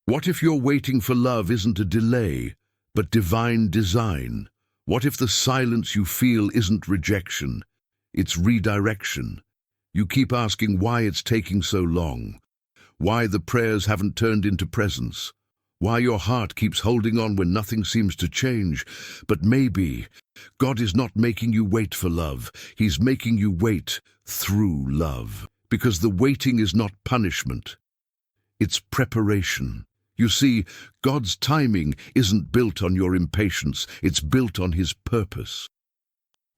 What if your waiting for love isn't a delay, but divine design? What if the silence you feel isn't rejection, it's redirection? You keep asking why it's taking so long, why the prayers haven't turned into presents, why your heart keeps holding on when nothing seems to change. But maybe God is not making you wait for love, He's making you wait through love. Because the waiting is not punishment, it's preparation. You see, God's timing isn't built on your impatience, it's built on His purpose.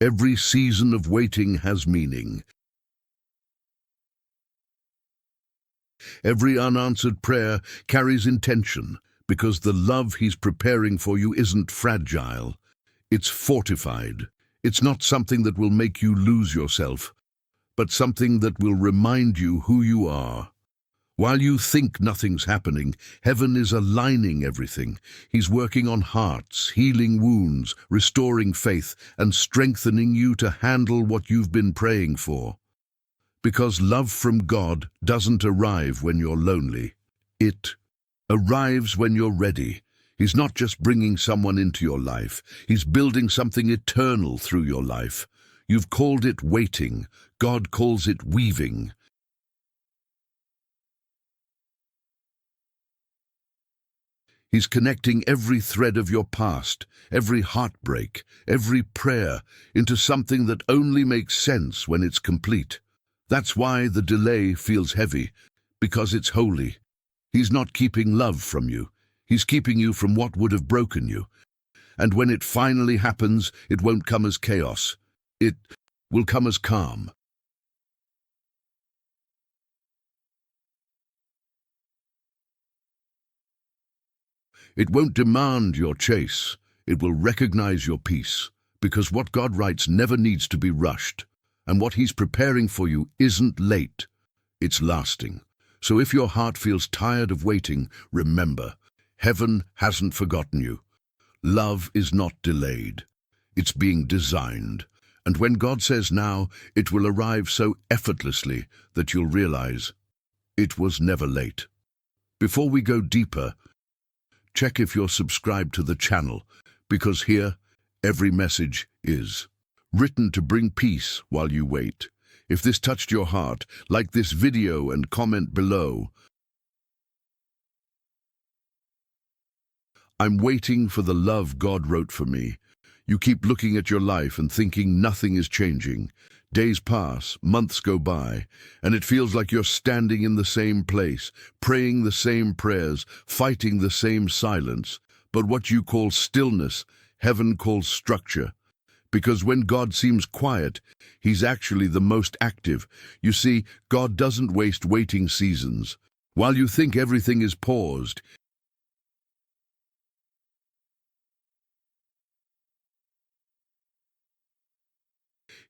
Every season of waiting has meaning. Every unanswered prayer carries intention, because the love He's preparing for you isn't fragile, it's fortified. It's not something that will make you lose yourself, but something that will remind you who you are. While you think nothing's happening, heaven is aligning everything. He's working on hearts, healing wounds, restoring faith, and strengthening you to handle what you've been praying for. Because love from God doesn't arrive when you're lonely. It arrives when you're ready. He's not just bringing someone into your life. He's building something eternal through your life. You've called it waiting. God calls it weaving. He's connecting every thread of your past, every heartbreak, every prayer, into something that only makes sense when it's complete. That's why the delay feels heavy, because it's holy. He's not keeping love from you. He's keeping you from what would have broken you. And when it finally happens, it won't come as chaos. It will come as calm. It won't demand your chase. It will recognize your peace, because what God writes never needs to be rushed, and what He's preparing for you isn't late. It's lasting. So if your heart feels tired of waiting, remember, heaven hasn't forgotten you. Love is not delayed. It's being designed. And when God says now, it will arrive so effortlessly that you'll realize it was never late. Before we go deeper, check if you're subscribed to the channel, because here, every message is written to bring peace while you wait. If this touched your heart, like this video and comment below. I'm waiting for the love God wrote for me. You keep looking at your life and thinking nothing is changing. Days pass, months go by, and it feels like you're standing in the same place, praying the same prayers, fighting the same silence. But what you call stillness, heaven calls structure. Because when God seems quiet, He's actually the most active. You see, God doesn't waste waiting seasons. While you think everything is paused,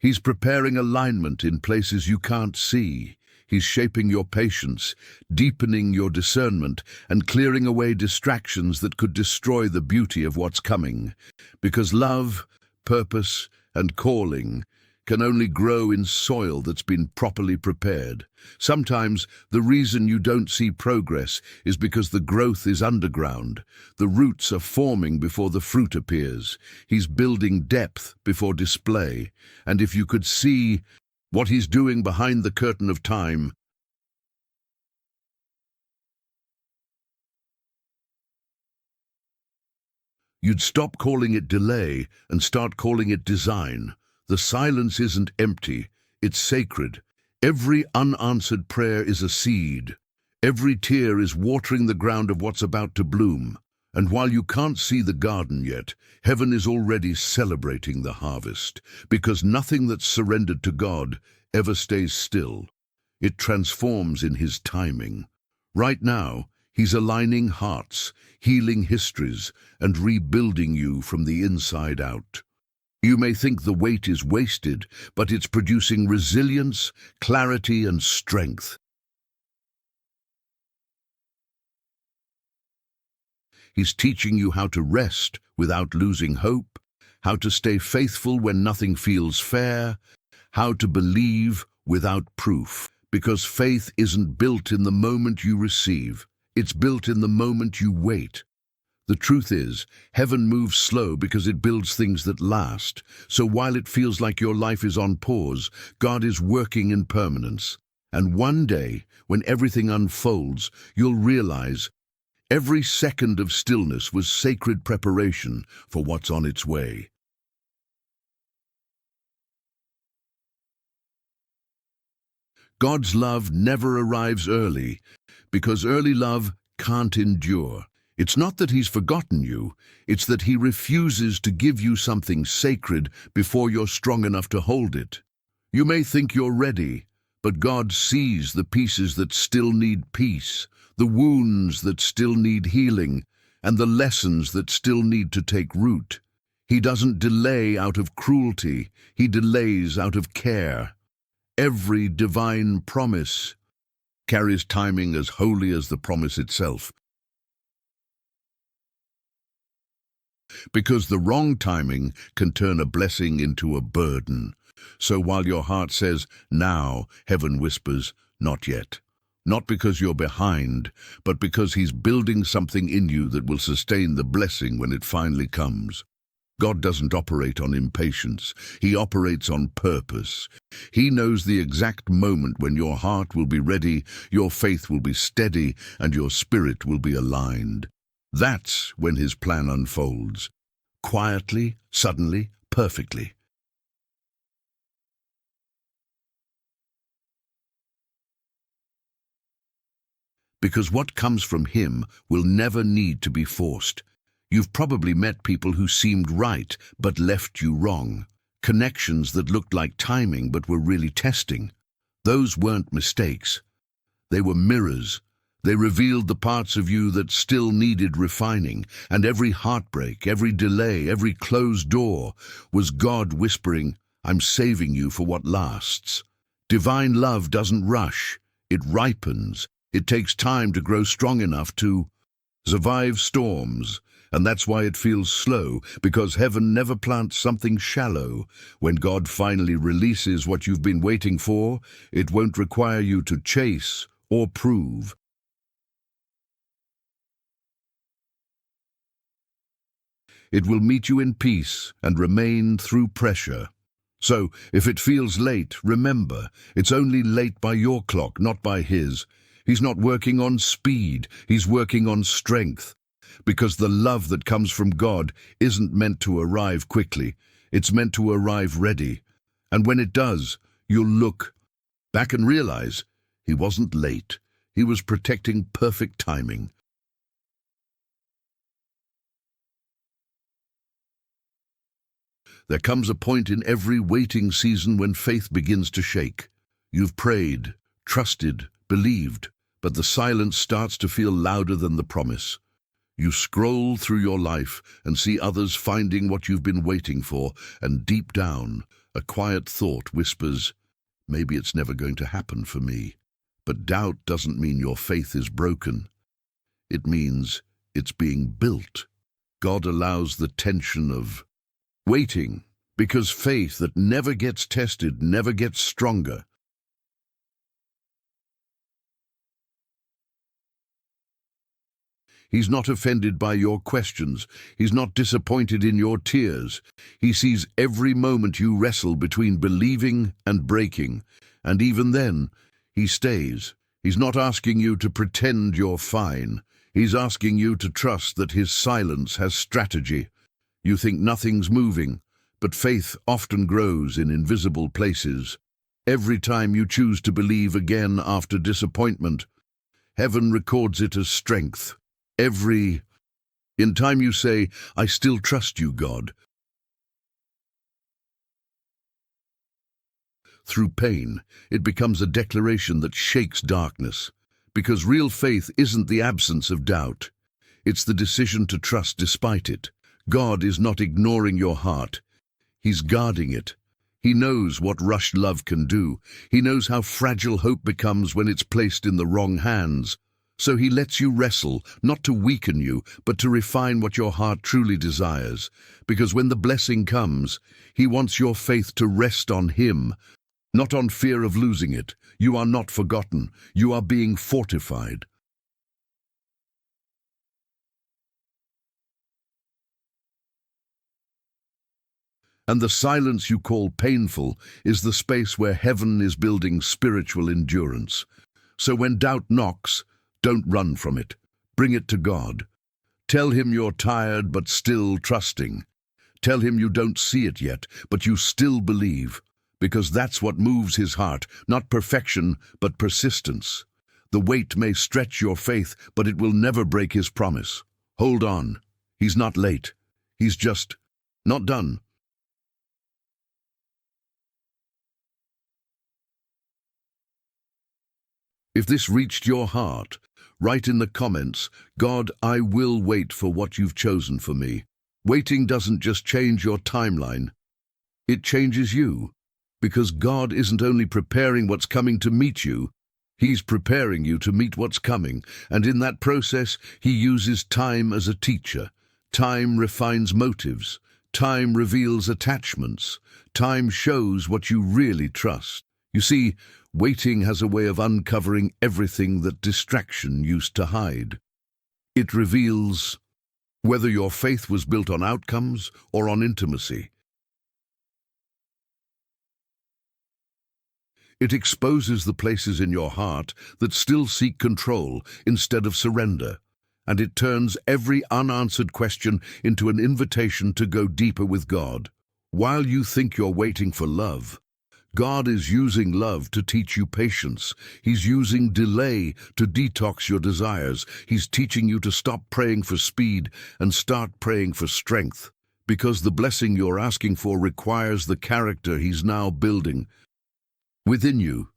He's preparing alignment in places you can't see. He's shaping your patience, deepening your discernment, and clearing away distractions that could destroy the beauty of what's coming. Because love, purpose, and calling can only grow in soil that's been properly prepared. Sometimes the reason you don't see progress is because the growth is underground. The roots are forming before the fruit appears. He's building depth before display. And if you could see what He's doing behind the curtain of time, you'd stop calling it delay and start calling it design. The silence isn't empty, it's sacred. Every unanswered prayer is a seed. Every tear is watering the ground of what's about to bloom. And while you can't see the garden yet, heaven is already celebrating the harvest. Because nothing that's surrendered to God ever stays still. It transforms in His timing. Right now, He's aligning hearts, healing histories, and rebuilding you from the inside out. You may think the wait is wasted, but it's producing resilience, clarity, and strength. He's teaching you how to rest without losing hope, how to stay faithful when nothing feels fair, how to believe without proof. Because faith isn't built in the moment you receive, It's built in the moment you wait. The truth is, heaven moves slow because it builds things that last. So while it feels like your life is on pause, God is working in permanence. And one day, when everything unfolds, you'll realize every second of stillness was sacred preparation for what's on its way. God's love never arrives early, because early love can't endure. It's not that He's forgotten you, it's that He refuses to give you something sacred before you're strong enough to hold it. You may think you're ready, but God sees the pieces that still need peace, the wounds that still need healing, and the lessons that still need to take root. He doesn't delay out of cruelty, He delays out of care. Every divine promise carries timing as holy as the promise itself. Because the wrong timing can turn a blessing into a burden. So while your heart says, now, heaven whispers, not yet. Not because you're behind, but because He's building something in you that will sustain the blessing when it finally comes. God doesn't operate on impatience. He operates on purpose. He knows the exact moment when your heart will be ready, your faith will be steady, and your spirit will be aligned. That's when His plan unfolds. Quietly, suddenly, perfectly. Because what comes from Him will never need to be forced. You've probably met people who seemed right but left you wrong. Connections that looked like timing but were really testing. Those weren't mistakes. They were mirrors. They revealed the parts of you that still needed refining, and every heartbreak, every delay, every closed door was God whispering, I'm saving you for what lasts. Divine love doesn't rush. It ripens. It takes time to grow strong enough to survive storms, and that's why it feels slow, because heaven never plants something shallow. When God finally releases what you've been waiting for, it won't require you to chase or prove. It will meet you in peace and remain through pressure. So, if it feels late, remember, it's only late by your clock, not by His. He's not working on speed, He's working on strength. Because the love that comes from God isn't meant to arrive quickly, it's meant to arrive ready. And when it does, you'll look back and realize He wasn't late, He was protecting perfect timing. There comes a point in every waiting season when faith begins to shake. You've prayed, trusted, believed, but the silence starts to feel louder than the promise. You scroll through your life and see others finding what you've been waiting for, and deep down, a quiet thought whispers, maybe it's never going to happen for me. But doubt doesn't mean your faith is broken. It means it's being built. God allows the tension of waiting, because faith that never gets tested never gets stronger. He's not offended by your questions. He's not disappointed in your tears. He sees every moment you wrestle between believing and breaking. And even then, He stays. He's not asking you to pretend you're fine. He's asking you to trust that His silence has strategy. You think nothing's moving, but faith often grows in invisible places. Every time you choose to believe again after disappointment, heaven records it as strength. In time you say, I still trust you, God. Through pain, it becomes a declaration that shakes darkness. Because real faith isn't the absence of doubt. It's the decision to trust despite it. God is not ignoring your heart. He's guarding it. He knows what rushed love can do. He knows how fragile hope becomes when it's placed in the wrong hands. So He lets you wrestle, not to weaken you, but to refine what your heart truly desires. Because when the blessing comes, He wants your faith to rest on Him, not on fear of losing it. You are not forgotten. You are being fortified. And the silence you call painful is the space where heaven is building spiritual endurance. So when doubt knocks, don't run from it. Bring it to God. Tell him you're tired but still trusting. Tell him you don't see it yet, but you still believe. Because that's what moves his heart, not perfection, but persistence. The weight may stretch your faith, but it will never break his promise. Hold on. He's not late. He's just not done. If this reached your heart, write in the comments, God, I will wait for what you've chosen for me. Waiting doesn't just change your timeline, it changes you. Because God isn't only preparing what's coming to meet you, he's preparing you to meet what's coming, and in that process, he uses time as a teacher. Time refines motives. Time reveals attachments. Time shows what you really trust. You see, waiting has a way of uncovering everything that distraction used to hide. It reveals whether your faith was built on outcomes or on intimacy. It exposes the places in your heart that still seek control instead of surrender, and it turns every unanswered question into an invitation to go deeper with God. While you think you're waiting for love, God is using love to teach you patience. He's using delay to detox your desires. He's teaching you to stop praying for speed and start praying for strength, because the blessing you're asking for requires the character he's now building within you.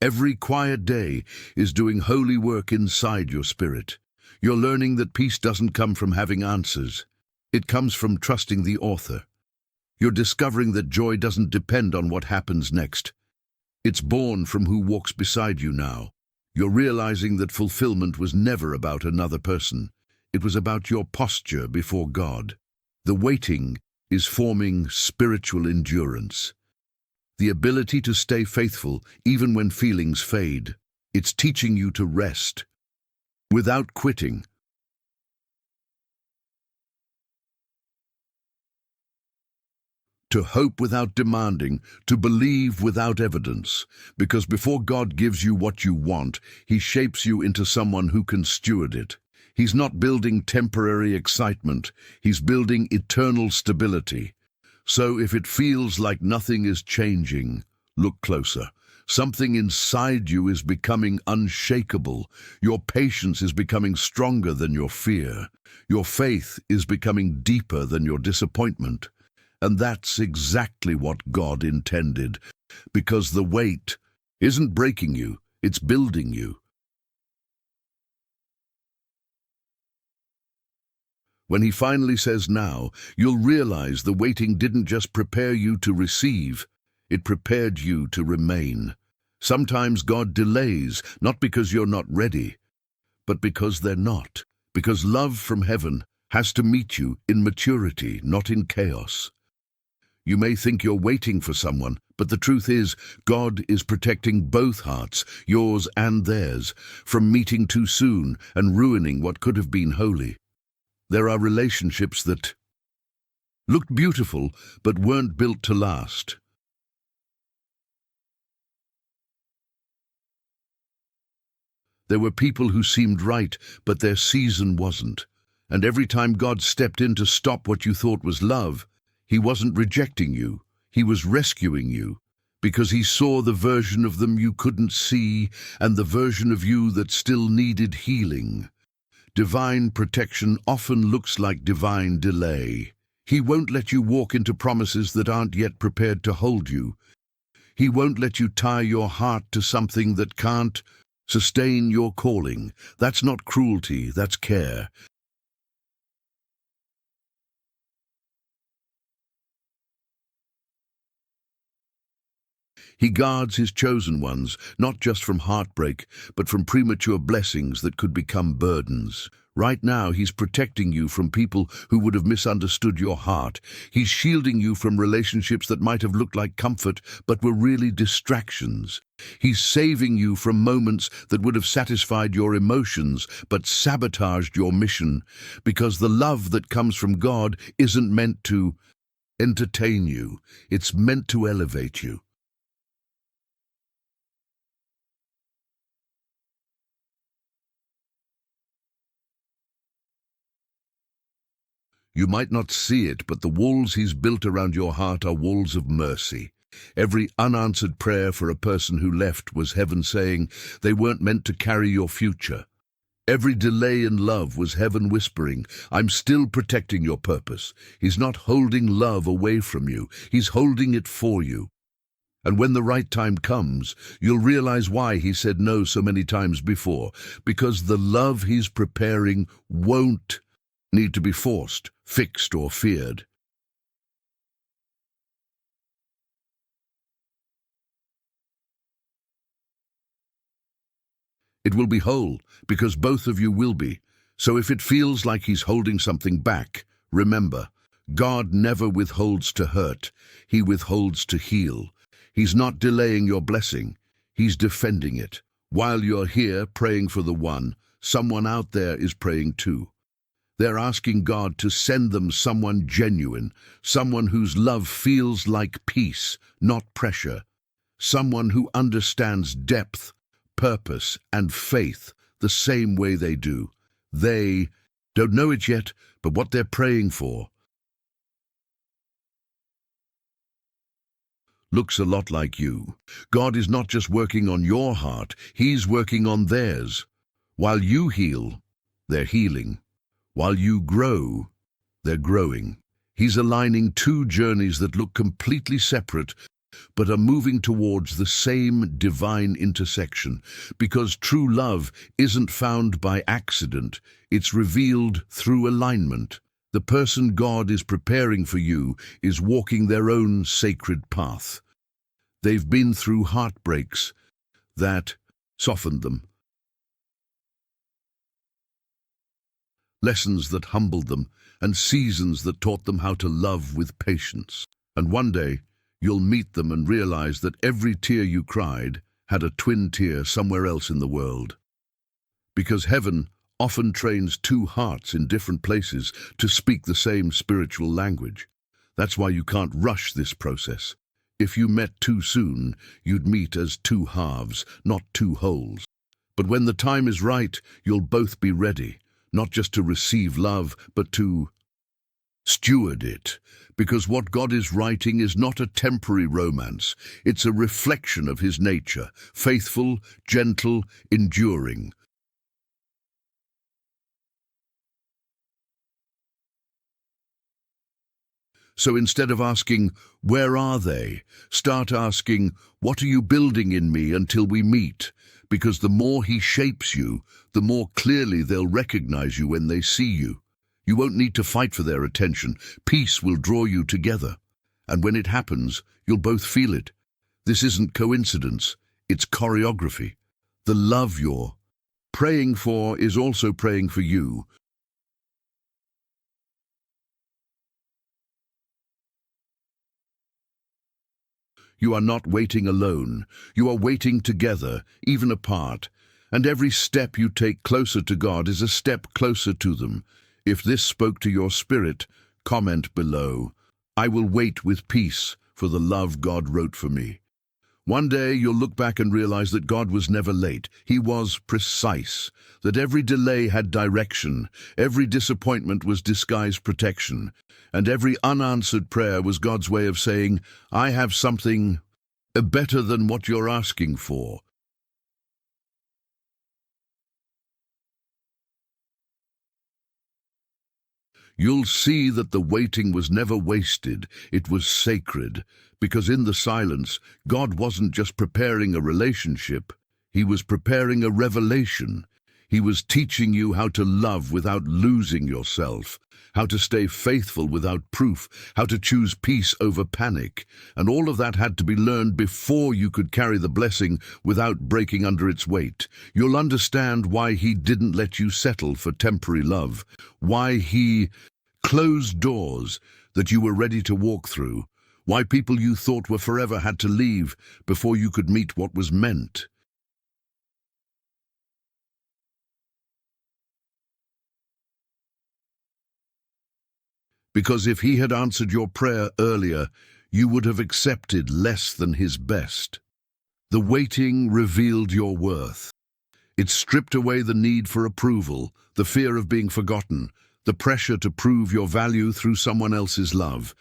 Every quiet day is doing holy work inside your spirit. You're learning that peace doesn't come from having answers. It comes from trusting the author. You're discovering that joy doesn't depend on what happens next. It's born from who walks beside you now. You're realizing that fulfillment was never about another person. It was about your posture before God. The waiting is forming spiritual endurance. The ability to stay faithful even when feelings fade. It's teaching you to rest without quitting. To hope without demanding, to believe without evidence. Because before God gives you what you want, he shapes you into someone who can steward it. He's not building temporary excitement, he's building eternal stability. So if it feels like nothing is changing, look closer. Something inside you is becoming unshakable. Your patience is becoming stronger than your fear. Your faith is becoming deeper than your disappointment. And that's exactly what God intended, because the wait isn't breaking you, it's building you. When he finally says now, you'll realize the waiting didn't just prepare you to receive, it prepared you to remain. Sometimes God delays, not because you're not ready, but because they're not. Because love from heaven has to meet you in maturity, not in chaos. You may think you're waiting for someone, but the truth is, God is protecting both hearts, yours and theirs, from meeting too soon and ruining what could have been holy. There are relationships that looked beautiful, but weren't built to last. There were people who seemed right, but their season wasn't. And every time God stepped in to stop what you thought was love, he wasn't rejecting you, he was rescuing you, because he saw the version of them you couldn't see and the version of you that still needed healing. Divine protection often looks like divine delay. He won't let you walk into promises that aren't yet prepared to hold you. He won't let you tie your heart to something that can't sustain your calling. That's not cruelty, that's care. He guards his chosen ones, not just from heartbreak, but from premature blessings that could become burdens. Right now, he's protecting you from people who would have misunderstood your heart. He's shielding you from relationships that might have looked like comfort, but were really distractions. He's saving you from moments that would have satisfied your emotions, but sabotaged your mission, because the love that comes from God isn't meant to entertain you. It's meant to elevate you. You might not see it, but the walls he's built around your heart are walls of mercy. Every unanswered prayer for a person who left was heaven saying they weren't meant to carry your future. Every delay in love was heaven whispering, I'm still protecting your purpose. He's not holding love away from you, he's holding it for you. And when the right time comes, you'll realize why he said no so many times before, because the love he's preparing won't need to be forced, fixed, or feared. It will be whole, because both of you will be. So if it feels like he's holding something back, remember, God never withholds to hurt, he withholds to heal. He's not delaying your blessing, he's defending it. While you're here praying for the one, someone out there is praying too. They're asking God to send them someone genuine, someone whose love feels like peace, not pressure, someone who understands depth, purpose, and faith the same way they do. They don't know it yet, but what they're praying for looks a lot like you. God is not just working on your heart, he's working on theirs. While you heal, they're healing. While you grow, they're growing. He's aligning two journeys that look completely separate, but are moving towards the same divine intersection, because true love isn't found by accident, it's revealed through alignment. The person God is preparing for you is walking their own sacred path. They've been through heartbreaks that softened them, lessons that humbled them, and seasons that taught them how to love with patience. And one day, you'll meet them and realize that every tear you cried had a twin tear somewhere else in the world. Because heaven often trains two hearts in different places to speak the same spiritual language. That's why you can't rush this process. If you met too soon, you'd meet as two halves, not two wholes. But when the time is right, you'll both be ready, not just to receive love, but to steward it, because what God is writing is not a temporary romance. It's a reflection of his nature, faithful, gentle, enduring. So instead of asking, where are they? Start asking, what are you building in me until we meet? Because the more he shapes you, the more clearly they'll recognize you when they see you. You won't need to fight for their attention. Peace will draw you together. And when it happens, you'll both feel it. This isn't coincidence, it's choreography. The love you're praying for is also praying for you. You are not waiting alone. You are waiting together, even apart. And every step you take closer to God is a step closer to them. If this spoke to your spirit, comment below. I will wait with peace for the love God wrote for me. One day you'll look back and realize that God was never late. He was precise, that every delay had direction, every disappointment was disguised protection, and every unanswered prayer was God's way of saying, I have something better than what you're asking for. You'll see that the waiting was never wasted, it was sacred, because in the silence, God wasn't just preparing a relationship, he was preparing a revelation. He was teaching you how to love without losing yourself, how to stay faithful without proof, how to choose peace over panic. And all of that had to be learned before you could carry the blessing without breaking under its weight. You'll understand why he didn't let you settle for temporary love, why he closed doors that you were ready to walk through, why people you thought were forever had to leave before you could meet what was meant. Because if he had answered your prayer earlier, you would have accepted less than his best. The waiting revealed your worth. It stripped away the need for approval, the fear of being forgotten, the pressure to prove your value through someone else's love.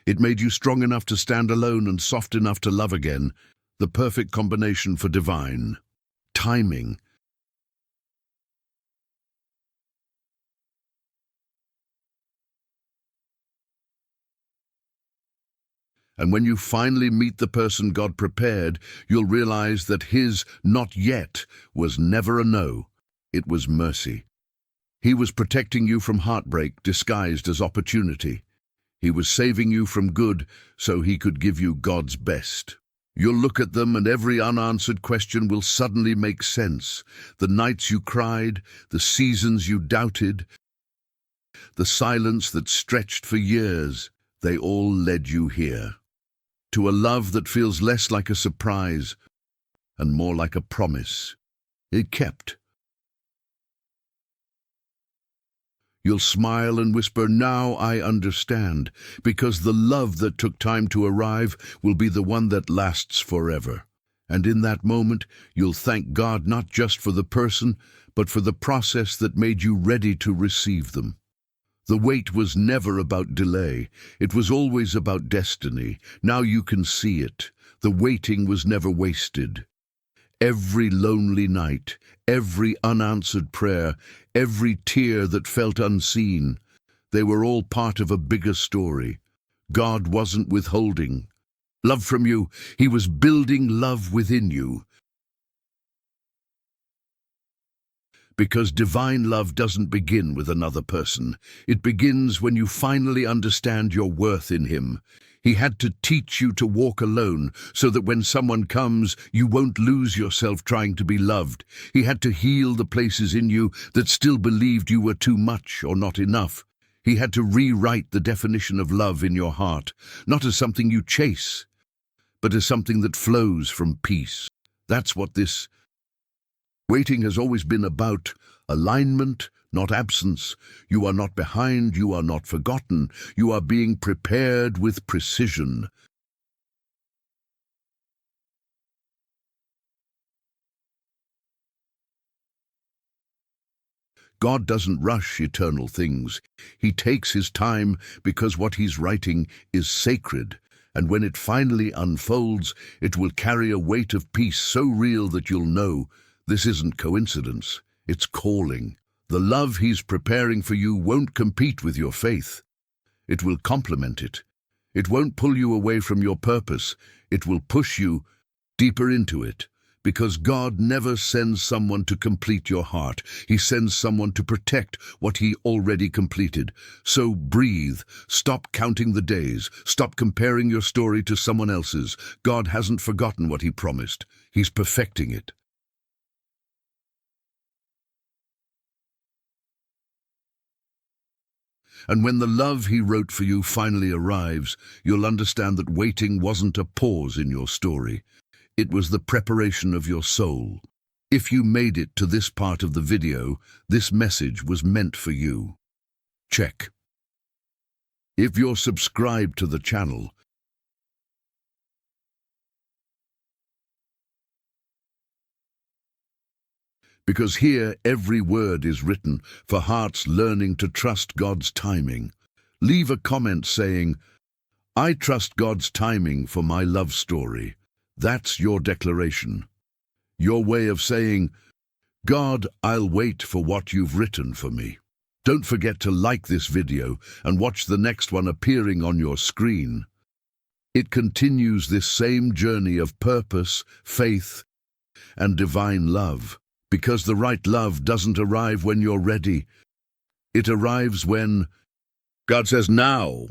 It made you strong enough to stand alone and soft enough to love again, the perfect combination for divine timing. And when you finally meet the person God prepared, you'll realize that his not yet was never a no. It was mercy. He was protecting you from heartbreak disguised as opportunity. He was saving you from good so he could give you God's best. You'll look at them and every unanswered question will suddenly make sense. The nights you cried, the seasons you doubted, the silence that stretched for years, they all led you here. To a love that feels less like a surprise and more like a promise. It kept. You'll smile and whisper, "Now I understand," because the love that took time to arrive will be the one that lasts forever. And in that moment, you'll thank God not just for the person, but for the process that made you ready to receive them. The wait was never about delay. It was always about destiny. Now you can see it. The waiting was never wasted. Every lonely night, every unanswered prayer, every tear that felt unseen, they were all part of a bigger story. God wasn't withholding love from you. He was building love within you. Because divine love doesn't begin with another person. It begins when you finally understand your worth in him. He had to teach you to walk alone so that when someone comes, you won't lose yourself trying to be loved. He had to heal the places in you that still believed you were too much or not enough. He had to rewrite the definition of love in your heart, not as something you chase, but as something that flows from peace. That's what this waiting has always been about: alignment, not absence. You are not behind, you are not forgotten. You are being prepared with precision. God doesn't rush eternal things. He takes his time because what he's writing is sacred. And when it finally unfolds, it will carry a weight of peace so real that you'll know this isn't coincidence, it's calling. The love he's preparing for you won't compete with your faith. It will complement it. It won't pull you away from your purpose. It will push you deeper into it. Because God never sends someone to complete your heart. He sends someone to protect what he already completed. So breathe. Stop counting the days. Stop comparing your story to someone else's. God hasn't forgotten what he promised. He's perfecting it. And when the love he wrote for you finally arrives, you'll understand that waiting wasn't a pause in your story. It was the preparation of your soul. If you made it to this part of the video, this message was meant for you. Check. If you're subscribed to the channel, because here every word is written for hearts learning to trust God's timing. Leave a comment saying, "I trust God's timing for my love story." That's your declaration. Your way of saying, "God, I'll wait for what you've written for me." Don't forget to like this video and watch the next one appearing on your screen. It continues this same journey of purpose, faith, and divine love. Because the right love doesn't arrive when you're ready. It arrives when God says now.